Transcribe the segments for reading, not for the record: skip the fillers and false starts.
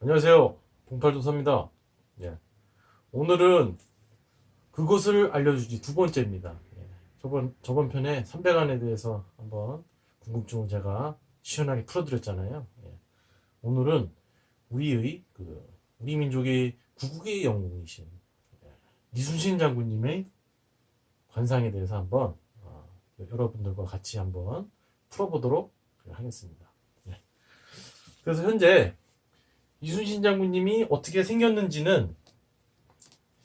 안녕하세요. 봉팔도사입니다. 예. 오늘은 그것을 알려주지 두 번째입니다. 예. 저번 편에 삼백안에 대해서 한번 궁금증을 제가 시원하게 풀어드렸잖아요. 예. 오늘은 우리 민족의 구국의 영웅이신 이순신 장군님의 관상에 대해서 한번 여러분들과 같이 한번 풀어보도록 하겠습니다. 예. 그래서 현재 이순신 장군님이 어떻게 생겼는지는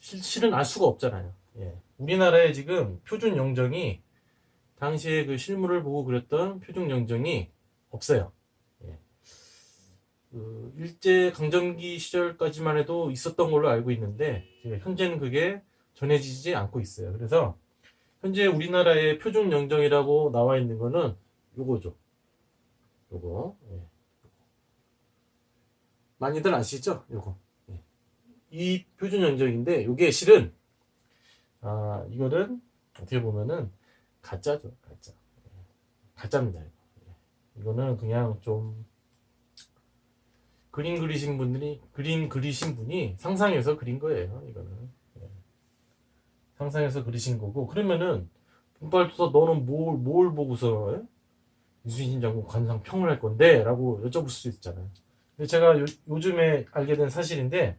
실은 알 수가 없잖아요. 예. 우리나라에 지금 표준 영정이 당시에 그 실물을 보고 그렸던 표준 영정이 없어요. 예. 그 일제 강점기 시절까지만 해도 있었던 걸로 알고 있는데 현재는 그게 전해지지 않고 있어요. 그래서 현재 우리나라의 표준 영정이라고 나와 있는 거는 요거죠. 요거. 예. 많이들 아시죠? 요거. 예. 이 표준 영정인데 요게 실은 이거는 어떻게 보면은 가짜죠. 가짜. 가짜입니다. 이거는 그냥 좀 그림 그리신 분이 상상해서 그린 거예요. 이거는 상상해서 그리신 거고. 그러면은 분발투사 너는 뭘 보고서 이순신 장군 관상 평을 할 건데? 라고 여쭤볼 수 있잖아요. 근데 제가 요즘에 알게 된 사실인데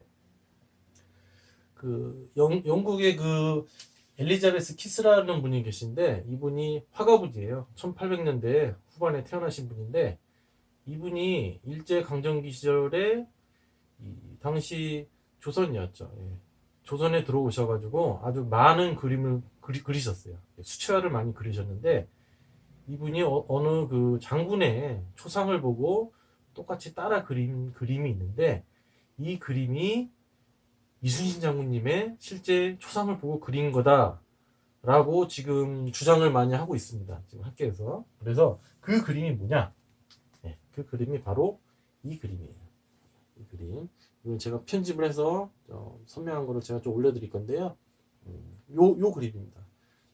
그 영국의 그 엘리자베스 키스라는 분이 계신데 이분이 화가분이에요. 1800년대 후반에 태어나신 분인데 이분이 일제 강점기 시절에 당시 조선이었죠. 예. 조선에 들어오셔가지고 아주 많은 그림을 그리셨어요. 수채화를 많이 그리셨는데 이분이 어느 그 장군의 초상을 보고 똑같이 따라 그림이 있는데 이 그림이 이순신 장군님의 실제 초상을 보고 그린 거다라고 지금 주장을 많이 하고 있습니다. 지금 학계에서. 그래서 그 그림이 뭐냐? 네, 그 그림이 바로 이 그림이에요. 이 그림. 이건 제가 편집을 해서 선명한 거를 제가 좀 올려드릴 건데요. 요 그림입니다.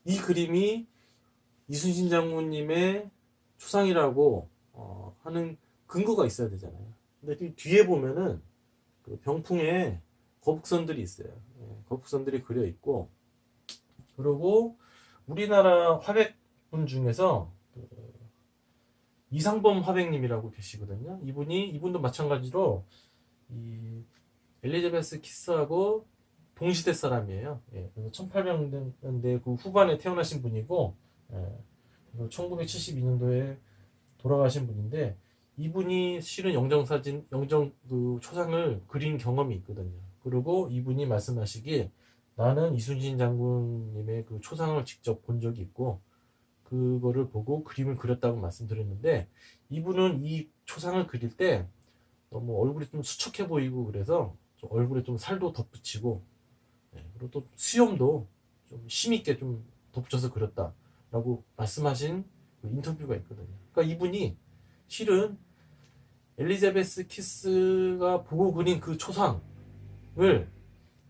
이 그림이 이순신 장군님의 초상이라고 하는 근거가 있어야 되잖아요. 근데 뒤에 보면은 그 병풍에 거북선들이 있어요. 예, 거북선들이 그려 있고, 그리고 우리나라 화백분 중에서 그 이상범 화백님이라고 계시거든요. 이분도 마찬가지로 이 엘리자베스 키스하고 동시대 사람이에요. 예, 1800년대 그 후반에 태어나신 분이고, 예, 1972년도에 돌아가신 분인데, 이분이 실은 영정 그 초상을 그린 경험이 있거든요. 그리고 이분이 말씀하시길 나는 이순신 장군님의 그 초상을 직접 본 적이 있고, 그거를 보고 그림을 그렸다고 말씀드렸는데, 이분은 이 초상을 그릴 때 너무 얼굴이 좀 수척해 보이고 그래서 좀 얼굴에 좀 살도 덧붙이고, 그리고 또 수염도 좀 심있게 좀 덧붙여서 그렸다라고 말씀하신 그 인터뷰가 있거든요. 그러니까 이분이 실은 엘리자베스 키스가 보고 그린 그 초상을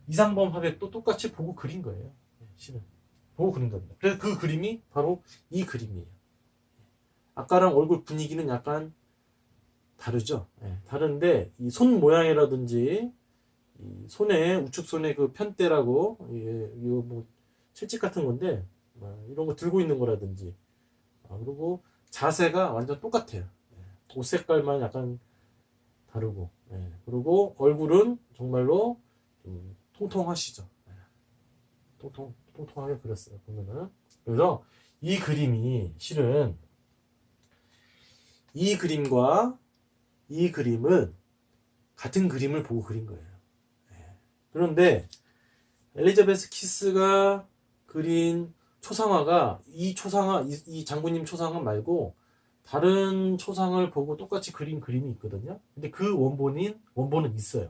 이상범 화백도 똑같이 보고 그린 거예요. 실은 보고 그린 겁니다. 그래서 그 그림이 바로 이 그림이에요. 아까랑 얼굴 분위기는 약간 다르죠. 다른데 이 손 모양이라든지 이 손에 우측 손에 그 편대라고 이거 뭐 채찍 같은 건데 이런 거 들고 있는 거라든지 그리고 자세가 완전 똑같아요. 옷 색깔만 약간 다르고 그리고 얼굴은 정말로 좀 통통하시죠. 통통하게 그렸어요. 보면은 그래서 이 그림이 실은 이 그림과 이 그림은 같은 그림을 보고 그린 거예요. 그런데 엘리자베스 키스가 그린 초상화가 이 장군님 초상화 말고 다른 초상을 보고 똑같이 그린 그림이 있거든요. 근데 그 원본은 있어요.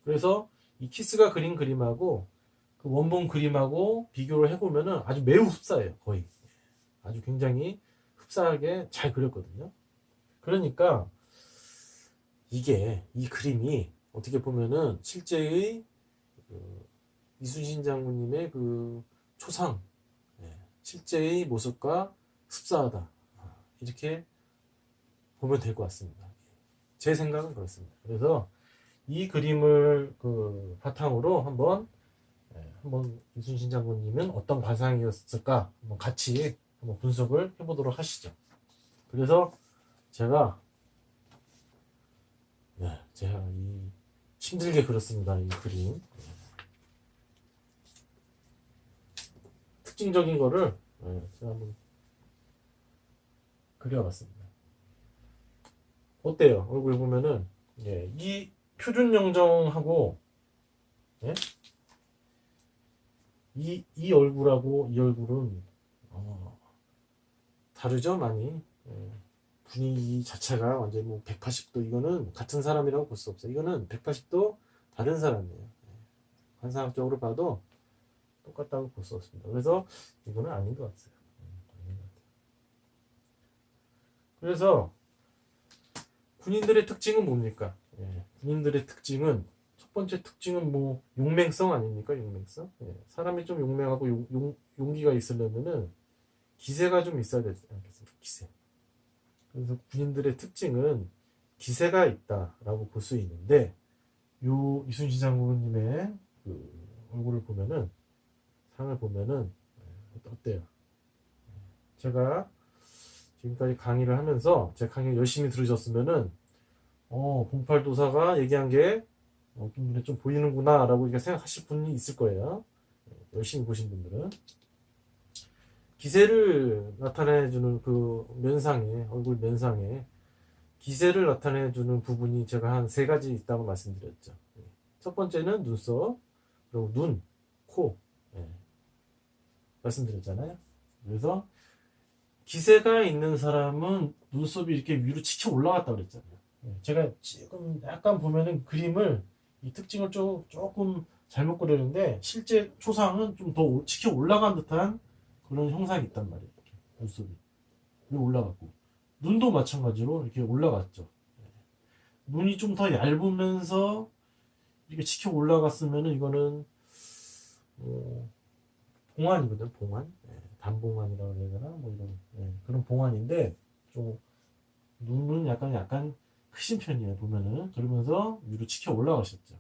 그래서 이 키스가 그린 그림하고 그 원본 그림하고 비교를 해보면은 아주 매우 흡사해요. 거의 아주 굉장히 흡사하게 잘 그렸거든요. 그러니까 이 그림이 어떻게 보면은 실제의 그 이순신 장군님의 그 초상, 실제의 모습과 흡사하다. 이렇게 보면 될 것 같습니다. 제 생각은 그렇습니다. 그래서 이 그림을 바탕으로 한번 이순신 장군님은 어떤 관상이었을까 한번 같이 한번 분석을 해보도록 하시죠. 그래서 제가 이 힘들게 그렸습니다. 이 그림 특징적인 거를 제가 한번 그려봤습니다. 어때요? 얼굴 보면은 이 표준 영정하고 이 얼굴하고 이 얼굴은 다르죠 많이. 분위기 자체가 완전히 뭐 180도 이거는 같은 사람이라고 볼 수 없어요. 이거는 180도 다른 사람이에요. 관상학적으로 봐도 똑같다고 볼 수 없습니다. 그래서 이거는 아닌 것 같아요. 그래서 군인들의 특징은 뭡니까? 군인들의 특징은 첫 번째 특징은 뭐 용맹성 아닙니까? 용맹성. 사람이 좀 용맹하고 용기가 있으려면은 기세가 좀 있어야 되지 않겠습니까? 기세. 그래서 군인들의 특징은 기세가 있다라고 볼 수 있는데 요 이순신 장군님의 얼굴을 보면은 상을 보면은 어때요? 제가 지금까지 강의를 하면서 제 강의 열심히 들으셨으면은 봉팔도사가 얘기한 게 눈에 좀 보이는구나 라고 생각하실 분이 있을 거예요. 열심히 보신 분들은 기세를 나타내주는 면상에 얼굴 면상에 기세를 나타내주는 부분이 제가 한 3가지 있다고 말씀드렸죠. 첫 번째는 눈썹, 그리고 눈, 코 말씀드렸잖아요. 그래서 기세가 있는 사람은 눈썹이 이렇게 위로 치켜 올라갔다 그랬잖아요. 제가 지금 약간 보면은 그림을 이 특징을 조금 잘못 그렸는데 실제 초상은 좀 더 치켜 올라간 듯한 그런 형상이 있단 말이에요. 이렇게 눈썹이 위로 올라갔고 눈도 마찬가지로 이렇게 올라갔죠. 눈이 좀 더 얇으면서 이렇게 치켜 올라갔으면은 이거는 봉환이거든, 봉환. 단봉환이라고 해야 되나? 뭐 이런 그런 봉환인데 좀 눈은 약간 크신 편이에요, 보면은. 그러면서 위로 치켜 올라가셨죠.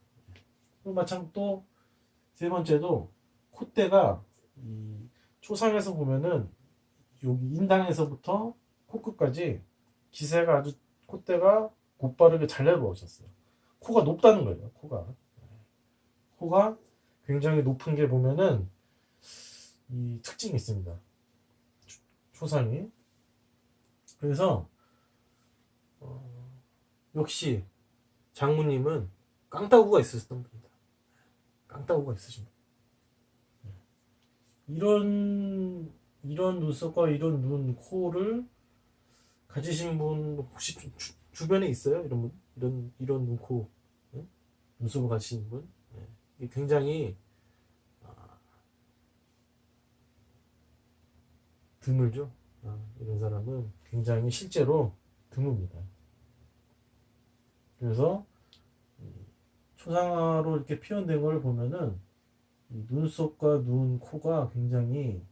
그리고 마찬가지로 또 세 번째도 콧대가 이 초상에서 보면은 여기 인당에서부터 코끝까지 기세가 아주 콧대가 곧바르게 잘 내려오셨어요. 코가 높다는 거예요. 코가 굉장히 높은 게 보면은 이 특징이 있습니다. 초상이. 그래서 역시 장모님은 깡따구가 있으셨던 분이다. 깡따구가 있으신 분. 이런 눈썹과 이런 눈, 코를 가지신 분 혹시 주변에 있어요? 이런 분? 이런 눈, 코, 눈썹을 가지신 분? 이게 굉장히 드물죠. 이런 사람은 굉장히 실제로 드뭅니다. 그래서 초상화로 이렇게 표현된 걸 보면은 이 눈썹과 눈, 코가 굉장히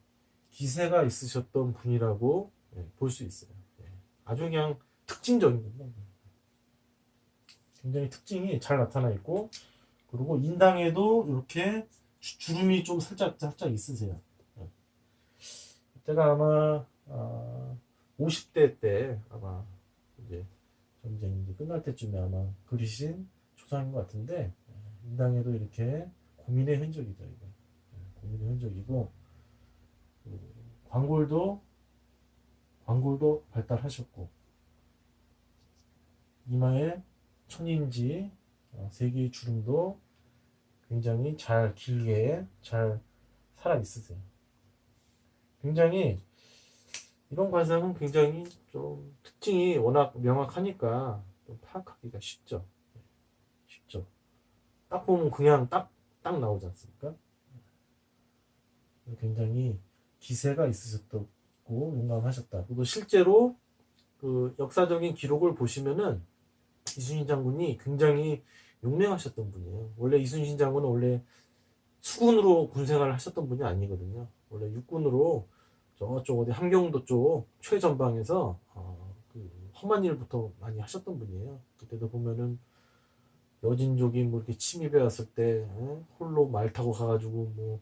기세가 있으셨던 분이라고 볼 수 있어요. 아주 그냥 특징적인 겁니다. 굉장히 특징이 잘 나타나 있고 그리고 인당에도 이렇게 주름이 좀 살짝 있으세요. 제가 아마 50대 때 아마 이제 전쟁이 이제 끝날 때쯤에 아마 그리신 초상인 것 같은데 인당에도 이렇게 고민의 흔적이죠. 이거. 고민의 흔적이고 광골도 발달하셨고 이마에 천인지 3개의 주름도 굉장히 잘 길게 잘 살아 있으세요. 굉장히 이런 관상은 굉장히 좀 특징이 워낙 명확하니까 좀 파악하기가 쉽죠. 딱 보면 그냥 딱 나오지 않습니까? 굉장히 기세가 있으셨고 용감하셨다. 그리고 실제로 역사적인 기록을 보시면은 이순신 장군이 굉장히 용맹하셨던 분이에요. 원래 이순신 장군은 원래 수군으로 군생활을 하셨던 분이 아니거든요. 원래 육군으로 저쪽 어디 함경도 쪽 최전방에서 험한 일부터 많이 하셨던 분이에요. 그때도 보면은 여진족이 뭐 이렇게 침입해 왔을 때 홀로 말 타고 가가지고 뭐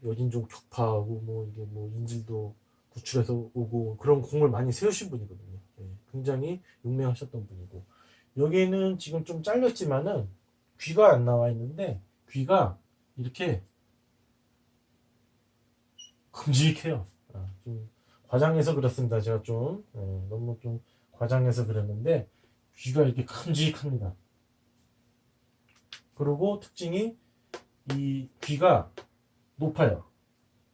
여진족 격파하고 뭐 이게 뭐 인질도 구출해서 오고 그런 공을 많이 세우신 분이거든요. 예, 굉장히 용맹하셨던 분이고 여기에는 지금 좀 잘렸지만은 귀가 안 나와 있는데 귀가 이렇게 큼직해요. 좀 과장해서 그렸습니다. 제가 좀 너무 좀 과장해서 그렸는데 귀가 이렇게 큼직합니다. 그리고 특징이 이 귀가 높아요.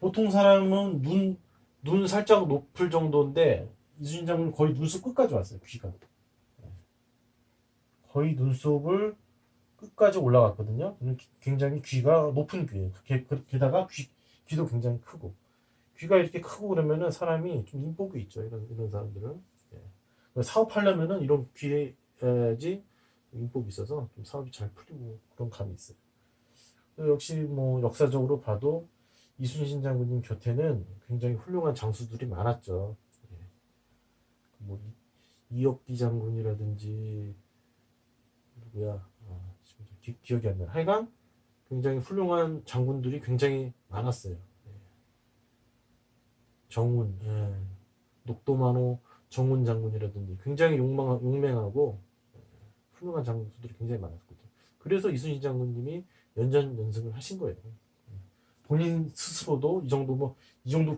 보통 사람은 눈 살짝 높을 정도인데 이순신 장군은 거의 눈썹 끝까지 왔어요. 귀가 거의 눈썹을 끝까지 올라갔거든요. 굉장히 귀가 높은 귀예요. 게다가 귀도 굉장히 크고 귀가 이렇게 크고 그러면은 사람이 좀 인복이 있죠. 이런 사람들은 사업하려면은 이런 귀에 야지 인복이 있어서 좀 사업이 잘 풀리고 그런 감이 있어요. 역시 뭐 역사적으로 봐도 이순신 장군님 곁에는 굉장히 훌륭한 장수들이 많았죠. 예. 뭐 이혁기 장군이라든지 누구야? 지금 기억이 안 나. 하여간 굉장히 훌륭한 장군들이 굉장히 많았어요. 예. 정운, 예. 녹도만호 정운 장군이라든지 굉장히 용맹하고 훌륭한 장수들이 굉장히 많았거든요. 그래서 이순신 장군님이 연전연승을 하신 거예요. 본인 스스로도 이 정도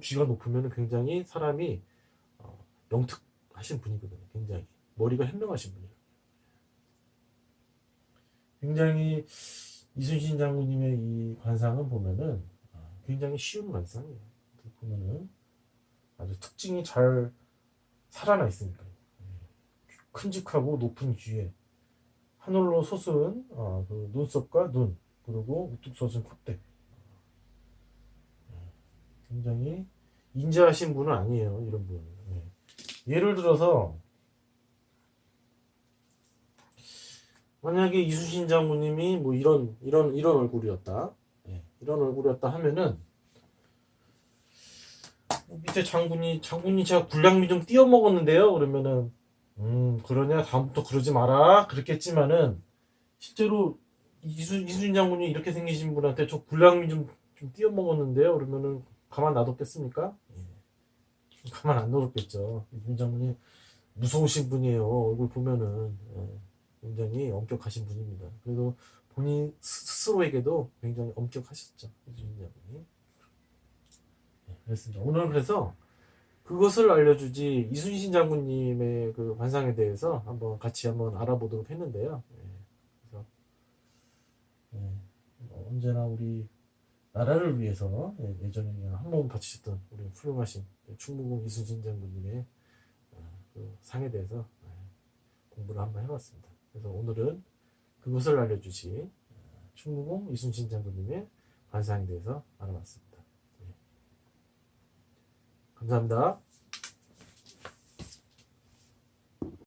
귀가 높으면 굉장히 사람이 영특하신 분이거든요. 굉장히 머리가 현명하신 분이에요. 굉장히 이순신 장군님의 이 관상은 보면은 굉장히 쉬운 관상이에요. 보면은 아주 특징이 잘 살아나 있으니까요. 큼직하고 높은 귀에 하늘로 솟은 그 눈썹과 눈 그리고 우뚝 솟은 콧대 굉장히 인자하신 분은 아니에요. 이런 분은. 예를 들어서 만약에 이순신 장군님이 뭐 이런 얼굴이었다. 이런 얼굴이었다 하면은 밑에 장군이 제가 불량미 좀 띄워 먹었는데요. 그러면은 그러냐 다음부터 그러지 마라 그랬겠지만은 실제로 이순신 장군이 이렇게 생기신 분한테 저 불량미 좀 띄워 먹었는데요. 그러면은 가만 놔뒀겠습니까? 가만 안 놔뒀겠죠. 이순신 장군이 무서우신 분이에요. 얼굴 보면은 굉장히 엄격하신 분입니다. 그래도 본인 스스로에게도 굉장히 엄격하셨죠. 이순신 장군이. 그렇습니다. 오늘 그래서 그것을 알려주지 이순신 장군님의 그 관상에 대해서 같이 한번 알아보도록 했는데요. 그래서 언제나 우리 나라를 위해서 예전에 한 몸 바치셨던 우리 훌륭하신 충무공 이순신 장군님의 그 상에 대해서 공부를 한번 해봤습니다. 그래서 오늘은 그것을 알려주시 충무공 이순신 장군님의 관상에 대해서 알아봤습니다. 감사합니다.